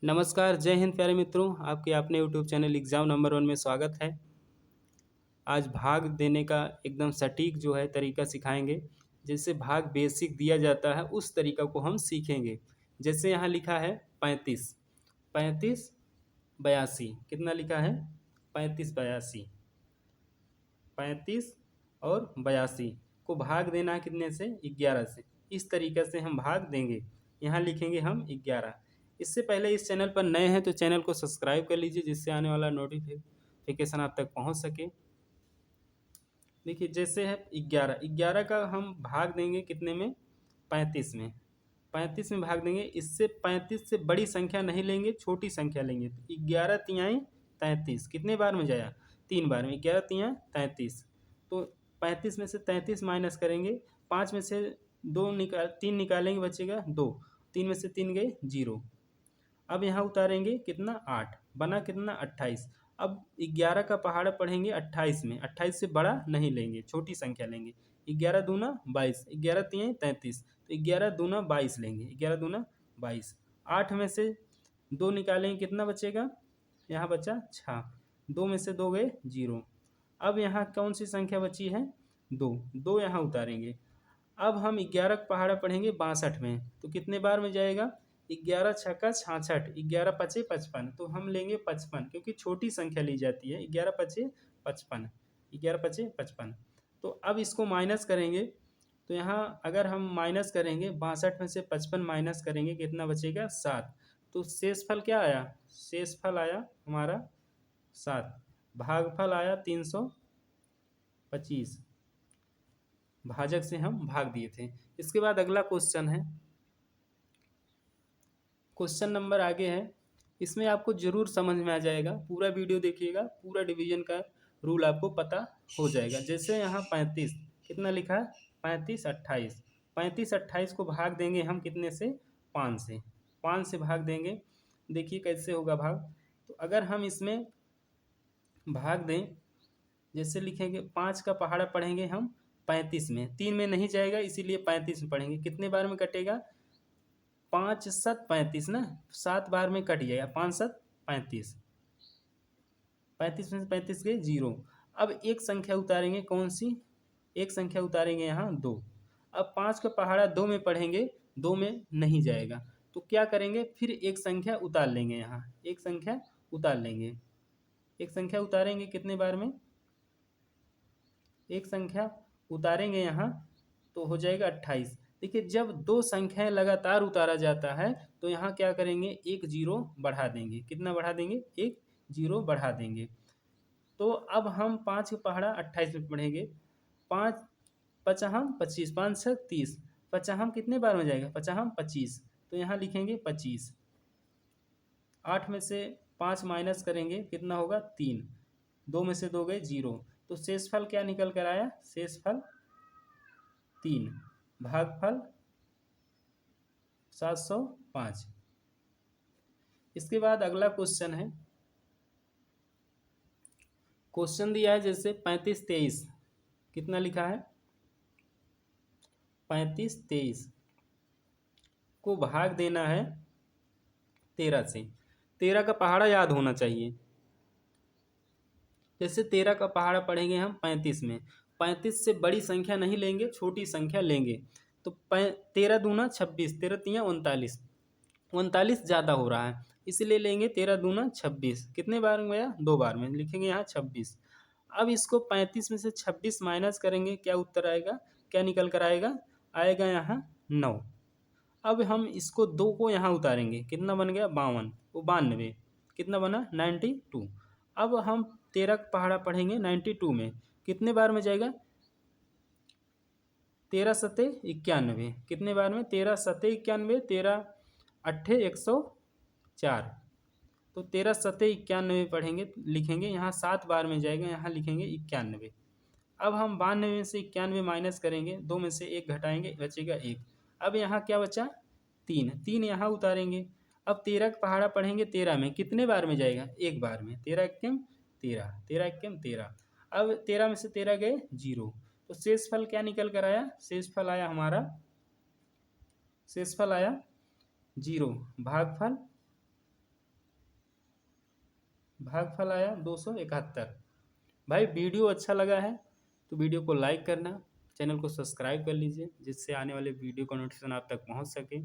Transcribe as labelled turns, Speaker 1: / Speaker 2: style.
Speaker 1: नमस्कार, जय हिंद प्यारे मित्रों, आपके अपने यूट्यूब चैनल एग्ज़ाम नंबर 1 में स्वागत है। आज भाग देने का एकदम सटीक जो है तरीका सिखाएँगे। जैसे भाग बेसिक दिया जाता है उस तरीका को हम सीखेंगे। जैसे यहाँ लिखा है 35, 35 82 कितना लिखा है? 35 82, 35 और 82 को भाग देना है कितने से? 11 से। इस तरीके से हम भाग देंगे। यहाँ लिखेंगे हम 11। इससे पहले इस चैनल पर नए हैं तो चैनल को सब्सक्राइब कर लीजिए जिससे आने वाला नोटिफिकेशन आप तक पहुँच सके। देखिए जैसे है 11, 11 का हम भाग देंगे कितने में? 35 में। 35 में भाग देंगे। इससे 35 से बड़ी संख्या नहीं लेंगे, छोटी संख्या लेंगे। तो 11 तिहाई 33 कितने बार में जाया? 3 बार में। 11 तिहाई 33। तो 35 में से 33 माइनस करेंगे। 5 में से 3 निकालेंगे, बचेगा 2। 3 में से 3 गए 0। अब यहाँ उतारेंगे कितना? 8। बना कितना? 28। अब 11 का पहाड़ा पढ़ेंगे 28 में। 28 से बड़ा नहीं लेंगे, छोटी संख्या लेंगे। 11 दूना 22, 11 तिहाई 33। तो 11 दूना 22 लेंगे। 11 दूना 22। 8 में से 2 निकालेंगे, कितना बचेगा? यहाँ बचा 6। 2 में से 2 गए 0। अब यहाँ कौन सी संख्या बची है? 2। 2 यहाँ उतारेंगे। अब हम 11 का पहाड़ा पढ़ेंगे 62 में। तो कितने बार में जाएगा? 11 छक्का 66, 11 पचे 55। तो हम लेंगे 55 क्योंकि छोटी संख्या ली जाती है। 11 पचे 55, 11 पचे 55। तो अब इसको माइनस करेंगे। तो यहाँ अगर हम माइनस करेंगे 62 में से 55 माइनस करेंगे, कितना बचेगा? 7। तो शेषफल क्या आया? शेषफल आया हमारा 7। भागफल आया 325। भाजक से हम भाग दिए थे। इसके बाद अगला क्वेश्चन है। क्वेश्चन नंबर आगे है। इसमें आपको ज़रूर समझ में आ जाएगा, पूरा वीडियो देखिएगा, पूरा डिवीजन का रूल आपको पता हो जाएगा। जैसे यहाँ 35 कितना लिखा है? 35 28। 35 28 को भाग देंगे हम कितने से? 5 से। 5 से भाग देंगे। देखिए कैसे होगा भाग। तो अगर हम इसमें भाग दें, जैसे लिखेंगे 5 का पहाड़ा पढ़ेंगे हम 35 में। 3 में नहीं जाएगा इसीलिए 35 में पढ़ेंगे। कितने बार में कटेगा? 5 7 35 ना, 7 बार में कट जाएगा। 5 7 35। 35 में से 35 गए 0। अब एक संख्या उतारेंगे, कौन सी? एक संख्या उतारेंगे यहाँ 2। अब 5 का पहाड़ा 2 में पढ़ेंगे, 2 में नहीं जाएगा। तो क्या करेंगे? फिर एक संख्या उतार लेंगे यहाँ। एक संख्या उतार लेंगे। एक संख्या उतारेंगे कितने बार में? एक संख्या उतारेंगे यहाँ तो हो जाएगा 28। देखिए जब दो संख्याएं लगातार उतारा जाता है तो यहाँ क्या करेंगे? एक जीरो बढ़ा देंगे। कितना बढ़ा देंगे? एक जीरो बढ़ा देंगे। तो अब हम 5 का पहाड़ा 28 में पढ़ेंगे। 5 पचहम 25, 5 6 30। पचहम कितने बार में जाएगा? पचहम 25। तो यहाँ लिखेंगे 25। 8 में से 5 माइनस करेंगे, कितना होगा? 3। 2 में से 2 गए 0। तो शेषफल क्या निकल कर आया? शेषफल 3। भागफल 705। इसके बाद अगला क्वेश्चन है। क्वेश्चन दिया है जैसे 35 23 कितना लिखा है? 35 23 को भाग देना है 13 से। 13 का पहाड़ा याद होना चाहिए। जैसे 13 का पहाड़ा पढ़ेंगे हम 35 में। 35 से बड़ी संख्या नहीं लेंगे, छोटी संख्या लेंगे। तो 13 दूना 26, 13 तिया 39। 39 ज़्यादा हो रहा है इसलिए लेंगे 13 दूना 26। कितने बार में गया? 2 बार में। लिखेंगे यहाँ 26। अब इसको 35 में से 26 माइनस करेंगे, क्या उत्तर आएगा? क्या निकल कर आएगा? आएगा यहाँ 9। अब हम इसको 2 को यहाँ उतारेंगे, कितना बन गया? 52। वो 92 कितना बना? 92। अब हम 13 का पहाड़ा पढ़ेंगे 92 में। कितने बार में जाएगा? 13 सते 91। कितने बार में? 13 सते 91। 13 अट्ठे 104। तो 13 सते 91 पढ़ेंगे, लिखेंगे यहाँ 7 बार में जाएगा, यहाँ लिखेंगे 91। अब हम 92 में से 91 माइनस करेंगे, 2 में से 1 घटाएंगे, बचेगा 1। अब यहाँ क्या बचा? 3। 3 यहाँ उतारेंगे। अब 13 का पहाड़ा पढ़ेंगे 13 में। कितने बार में जाएगा? 1 बार में। 13 एकम 13, 13 एकम 13। अब 13 में से 13 गए 0। तो शेषफल क्या निकल कर आया? शेषफल आया हमारा, शेषफल आया 0। भागफल भागफल आया 271। भाई वीडियो अच्छा लगा है तो वीडियो को लाइक करना, चैनल को सब्सक्राइब कर लीजिए जिससे आने वाले वीडियो का नोटिफिकेशन आप तक पहुंच सके।